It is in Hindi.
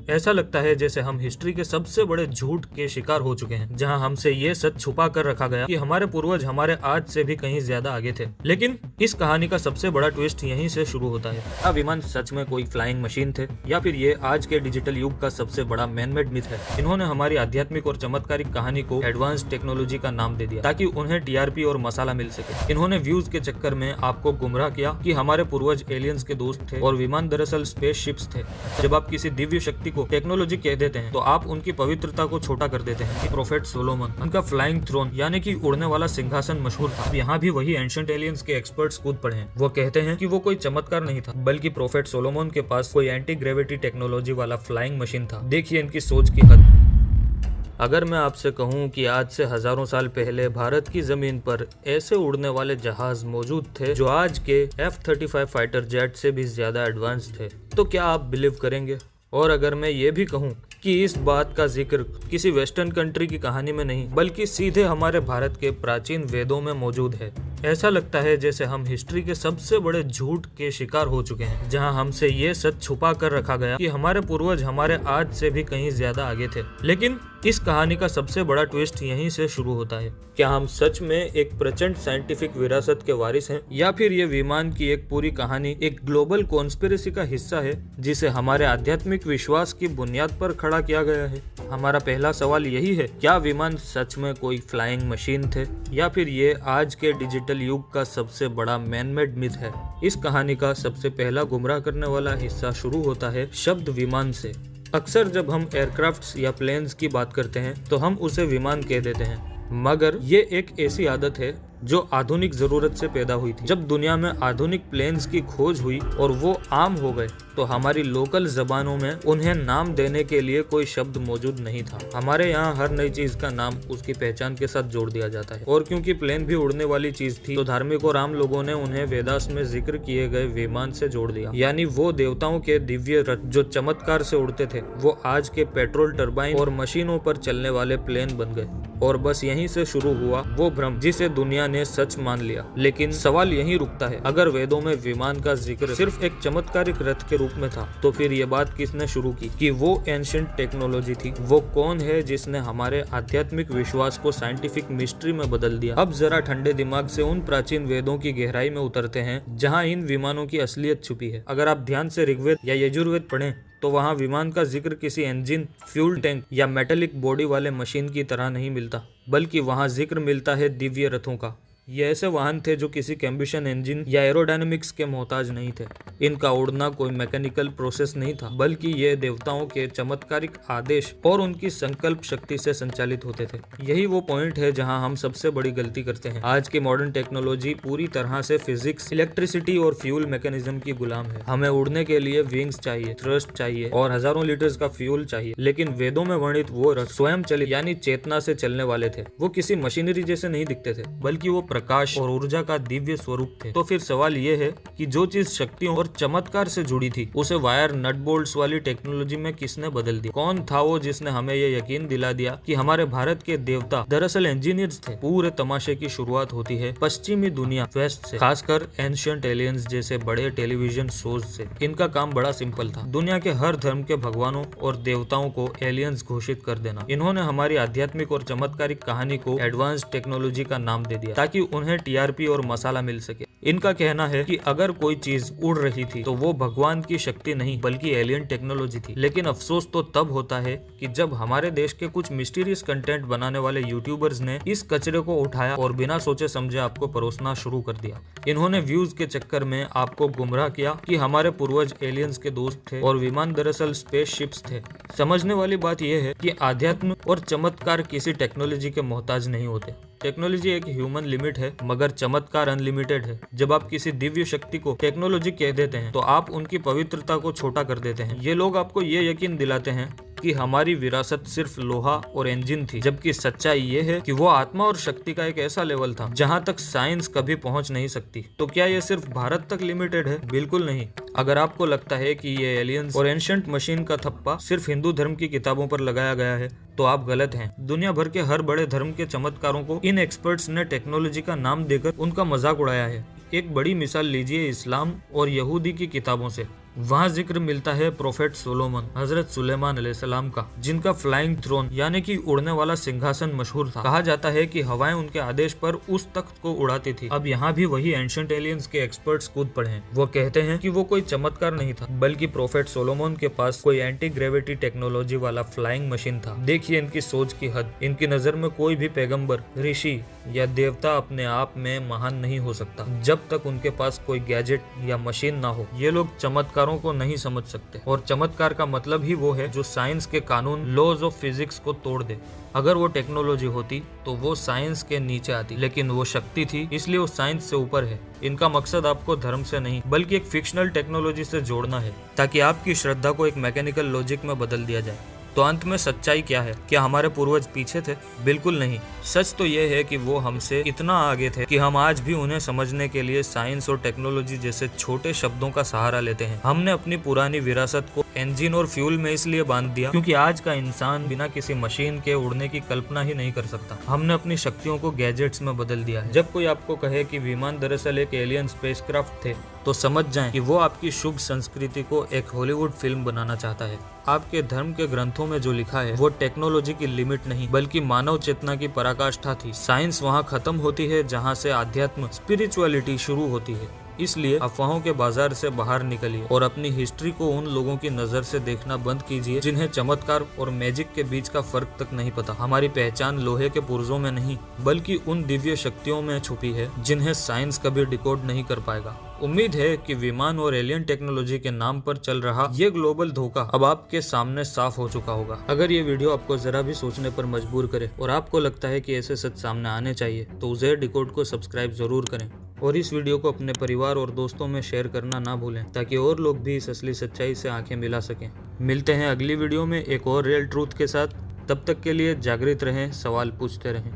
ऐसा लगता है जैसे हम हिस्ट्री के सबसे बड़े झूठ के शिकार हो चुके हैं, जहां हमसे ये सच छुपा कर रखा गया कि हमारे पूर्वज हमारे आज से भी कहीं ज्यादा आगे थे। लेकिन इस कहानी का सबसे बड़ा ट्विस्ट यहीं से शुरू होता है। क्या विमान सच में कोई फ्लाइंग मशीन थे, या फिर ये आज के डिजिटल युग का सबसे बड़ा मैनमेड मिथ है? इन्होंने हमारी आध्यात्मिक और चमत्कारिक कहानी को एडवांस टेक्नोलॉजी का नाम दे दिया ताकि उन्हें टीआरपी और मसाला मिल सके। इन्होंने व्यूज के चक्कर में आपको गुमराह किया कि हमारे पूर्वज एलियंस के दोस्त थे और विमान दरअसल स्पेसशिप्स थे। जब आप किसी दिव्य शक्ति को टेक्नोलॉजी कह देते हैं तो आप उनकी पवित्रता को छोटा कर देते हैं। कि प्रोफेट सोलोमन, उनका फ्लाइंग थ्रोन यानी कि उड़ने वाला सिंहासन मशहूर था। यहाँ भी वही एंशिएंट एलियंस के एक्सपर्ट्स कूद पड़े हैं। वो कहते हैं कि वो कोई चमत्कार नहीं था, बल्कि प्रोफेट सोलोमन के पास कोई एंटी ग्रेविटी टेक्नोलॉजी वाला फ्लाइंग मशीन था। देखिए इनकी सोच की हद। अगर मैं आपसे कहूं कि आज से हजारों साल पहले भारत की जमीन पर ऐसे उड़ने वाले जहाज मौजूद थे जो आज के F-35 फाइटर जेट से भी ज्यादा एडवांस थे, तो क्या आप बिलीव करेंगे? और अगर मैं ये भी कहूं कि इस बात का जिक्र किसी वेस्टर्न कंट्री की कहानी में नहीं, बल्कि सीधे हमारे भारत के प्राचीन वेदों में मौजूद है, ऐसा लगता है जैसे हम हिस्ट्री के सबसे बड़े झूठ के शिकार हो चुके हैं, जहां हमसे ये सच छुपा कर रखा गया कि हमारे पूर्वज हमारे आज से भी कहीं ज्यादा आगे थे। लेकिन इस कहानी का सबसे बड़ा ट्विस्ट यहीं से शुरू होता है। क्या हम सच में एक प्रचंड साइंटिफिक विरासत के वारिस हैं, या फिर ये विमान की एक पूरी कहानी एक ग्लोबल कॉन्स्पिरेसी का हिस्सा है जिसे हमारे आध्यात्मिक विश्वास की बुनियाद पर खड़ा किया गया है? हमारा पहला सवाल यही है, क्या विमान सच में कोई फ्लाइंग मशीन थे, या फिर ये आज के डिजिटल युग का सबसे बड़ा मैनमेड मिथ है? इस कहानी का सबसे पहला गुमराह करने वाला हिस्सा शुरू होता है शब्द विमान से। अक्सर जब हम एयरक्राफ्ट्स या प्लेन्स की बात करते हैं तो हम उसे विमान कह देते हैं, मगर ये एक ऐसी आदत है जो आधुनिक जरूरत से पैदा हुई थी। जब दुनिया में आधुनिक प्लेन्स की खोज हुई और वो आम हो गए तो हमारी लोकल जबानों में उन्हें नाम देने के लिए कोई शब्द मौजूद नहीं था। हमारे यहाँ हर नई चीज का नाम उसकी पहचान के साथ जोड़ दिया जाता है, और क्योंकि प्लेन भी उड़ने वाली चीज थी तो धार्मिक और आम लोगों ने उन्हें वेदास में जिक्र किए गए विमान से जोड़ दिया। यानी वो देवताओं के दिव्य रथ जो चमत्कार से उड़ते थे वो आज के पेट्रोल टरबाइन और मशीनों पर चलने वाले प्लेन बन गए। और बस यहीं से शुरू हुआ वो भ्रम जिसे दुनिया ने सच मान लिया। लेकिन सवाल यहीं रुकता है, अगर वेदों में विमान का जिक्र सिर्फ एक चमत्कारिक रथ के रूप में था तो फिर ये बात किसने शुरू की कि वो एंशिएंट टेक्नोलॉजी थी? वो कौन है जिसने हमारे आध्यात्मिक विश्वास को साइंटिफिक मिस्ट्री में बदल दिया? अब जरा ठंडे दिमाग से उन प्राचीन वेदों की गहराई में उतरते हैं जहाँ इन विमानों की असलियत छुपी है। अगर आप ध्यान से ऋग्वेद या यजुर्वेद पढ़ें तो वहाँ विमान का जिक्र किसी इंजन, फ्यूल टैंक या मेटेलिक बॉडी वाले मशीन की तरह नहीं मिलता, बल्कि वहाँ जिक्र मिलता है दिव्य रथों का। ये ऐसे वाहन थे जो किसी कंबशन इंजन या एरोडायनामिक्स के मोहताज नहीं थे। इनका उड़ना कोई मैकेनिकल प्रोसेस नहीं था, बल्कि ये देवताओं के चमत्कारिक आदेश और उनकी संकल्प शक्ति से संचालित होते थे। यही वो पॉइंट है जहां हम सबसे बड़ी गलती करते हैं। आज की मॉडर्न टेक्नोलॉजी पूरी तरह से फिजिक्स, इलेक्ट्रिसिटी और फ्यूल मैकेनिज्म की गुलाम है। हमें उड़ने के लिए विंग्स चाहिए, थ्रस्ट चाहिए और हजारों लीटर्स का फ्यूल चाहिए। लेकिन वेदों में वर्णित वो रथ स्वयं चलित यानी चेतना से चलने वाले थे। वो किसी मशीनरी जैसे नहीं दिखते थे, बल्कि वो प्रकाश और ऊर्जा का दिव्य स्वरूप थे। तो फिर सवाल ये है कि जो चीज शक्तियों और चमत्कार से जुड़ी थी उसे वायर, नट बोल्ट्स वाली टेक्नोलॉजी में किसने बदल दिया? कौन था वो जिसने हमें ये यकीन दिला दिया कि हमारे भारत के देवता दरअसल इंजीनियर्स थे? पूरे तमाशे की शुरुआत होती है पश्चिमी दुनिया, वेस्ट से, खासकर एंशिएंट एलियंस जैसे बड़े टेलीविजन शोज से। इनका काम बड़ा सिंपल था, दुनिया के हर धर्म के भगवानों और देवताओं को एलियंस घोषित कर देना। इन्होंने हमारी आध्यात्मिक और चमत्कारिक कहानी को एडवांस टेक्नोलॉजी का नाम दे दिया ताकि उन्हें टीआरपी और मसाला मिल सके। इनका कहना है कि अगर कोई चीज उड़ रही थी तो वो भगवान की शक्ति नहीं बल्कि एलियन टेक्नोलॉजी थी। लेकिन अफसोस तो तब होता है कि जब हमारे देश के कुछ मिस्टीरियस कंटेंट बनाने वाले यूट्यूबर्स ने इस कचरे को उठाया और बिना सोचे समझे आपको परोसना शुरू कर दिया। इन्होंने व्यूज के चक्कर में आपको गुमराह किया कि हमारे पूर्वज एलियंस के दोस्त थे और विमान दरअसल स्पेसशिप्स थे। समझने वाली बात यह है कि आध्यात्म और चमत्कार किसी टेक्नोलॉजी के मोहताज नहीं होते। टेक्नोलॉजी एक ह्यूमन लिमिट है, मगर चमत्कार अनलिमिटेड है। जब आप किसी दिव्य शक्ति को टेक्नोलॉजी कह देते हैं तो आप उनकी पवित्रता को छोटा कर देते हैं। ये लोग आपको ये यकीन दिलाते हैं कि हमारी विरासत सिर्फ लोहा और इंजन थी, जबकि सच्चाई ये है कि वो आत्मा और शक्ति का एक ऐसा लेवल था जहाँ तक साइंस कभी पहुँच नहीं सकती। तो क्या ये सिर्फ भारत तक लिमिटेड है? बिल्कुल नहीं। अगर आपको लगता है कि ये एलियंस और एंशिएंट मशीन का थप्पा सिर्फ हिंदू धर्म की किताबों पर लगाया गया है तो आप गलत हैं। दुनिया भर के हर बड़े धर्म के चमत्कारों को इन एक्सपर्ट्स ने टेक्नोलॉजी का नाम देकर उनका मजाक उड़ाया है। एक बड़ी मिसाल लीजिए इस्लाम और यहूदी की किताबों से। वहाँ जिक्र मिलता है प्रोफेट सोलोमन हजरत सुलेमान अलैहिस्सलाम का, जिनका फ्लाइंग थ्रोन यानी कि उड़ने वाला सिंहासन मशहूर था। कहा जाता है कि हवाएं उनके आदेश पर उस तख्त को उड़ाती थी। अब यहाँ भी वही एंशिएंट एलियंस के एक्सपर्ट्स कूद पड़े हैं। वो कहते हैं कि वो कोई चमत्कार नहीं था, बल्कि प्रोफेट सोलोमन के पास कोई एंटी ग्रेविटी टेक्नोलॉजी वाला फ्लाइंग मशीन था। देखिए इनकी सोच की हद। इनकी नजर में कोई भी पैगंबर, ऋषि या देवता अपने आप में महान नहीं हो सकता जब तक उनके पास कोई गैजेट या मशीन ना हो। ये लोग चमत्कारों को नहीं समझ सकते, और चमत्कार का मतलब ही वो है जो साइंस के कानून, लॉज ऑफ फिजिक्स को तोड़ दे। अगर वो टेक्नोलॉजी होती तो वो साइंस के नीचे आती, लेकिन वो शक्ति थी इसलिए वो साइंस से ऊपर है। इनका मकसद आपको धर्म से नहीं बल्कि एक फिक्शनल टेक्नोलॉजी से जोड़ना है, ताकि आपकी श्रद्धा को एक मैकेनिकल लॉजिक में बदल दिया जाए। तो अंत में सच्चाई क्या है? क्या हमारे पूर्वज पीछे थे? बिल्कुल नहीं। सच तो यह है कि वो हमसे इतना आगे थे कि हम आज भी उन्हें समझने के लिए साइंस और टेक्नोलॉजी जैसे छोटे शब्दों का सहारा लेते हैं। हमने अपनी पुरानी विरासत को इंजन और फ्यूल में इसलिए बांध दिया क्योंकि आज का इंसान बिना किसी मशीन के उड़ने की कल्पना ही नहीं कर सकता। हमने अपनी शक्तियों को गैजेट्स में बदल दिया है। जब कोई आपको कहे कि विमान दरअसल एक एलियन स्पेसक्राफ्ट थे, तो समझ जाएं कि वो आपकी शुभ संस्कृति को एक हॉलीवुड फिल्म बनाना चाहता है। आपके धर्म के ग्रंथों में जो लिखा है वो टेक्नोलॉजी की लिमिट नहीं बल्कि मानव चेतना की पराकाष्ठा थी। साइंस वहाँ खत्म होती है जहाँ से आध्यात्म, स्पिरिचुअलिटी शुरू होती है। इसलिए अफवाहों के बाजार से बाहर निकलिए और अपनी हिस्ट्री को उन लोगों की नजर से देखना बंद कीजिए जिन्हें चमत्कार और मैजिक के बीच का फर्क तक नहीं पता। हमारी पहचान लोहे के पुर्जों में नहीं बल्कि उन दिव्य शक्तियों में छुपी है जिन्हें साइंस कभी डिकोड नहीं कर पाएगा। उम्मीद है कि विमान और एलियन टेक्नोलॉजी के नाम पर चल रहा ये ग्लोबल धोखा अब आपके सामने साफ हो चुका होगा। अगर ये वीडियो आपको जरा भी सोचने पर मजबूर करे और आपको लगता है कि ऐसे सच सामने आने चाहिए, तो उज़ैर डिकोड को सब्सक्राइब जरूर करें और इस वीडियो को अपने परिवार और दोस्तों में शेयर करना ना भूलें, ताकि और लोग भी इस असली सच्चाई से आंखें मिला सकें। मिलते हैं अगली वीडियो में एक और रियल ट्रूथ के साथ। तब तक के लिए जागृत रहें, सवाल पूछते रहें।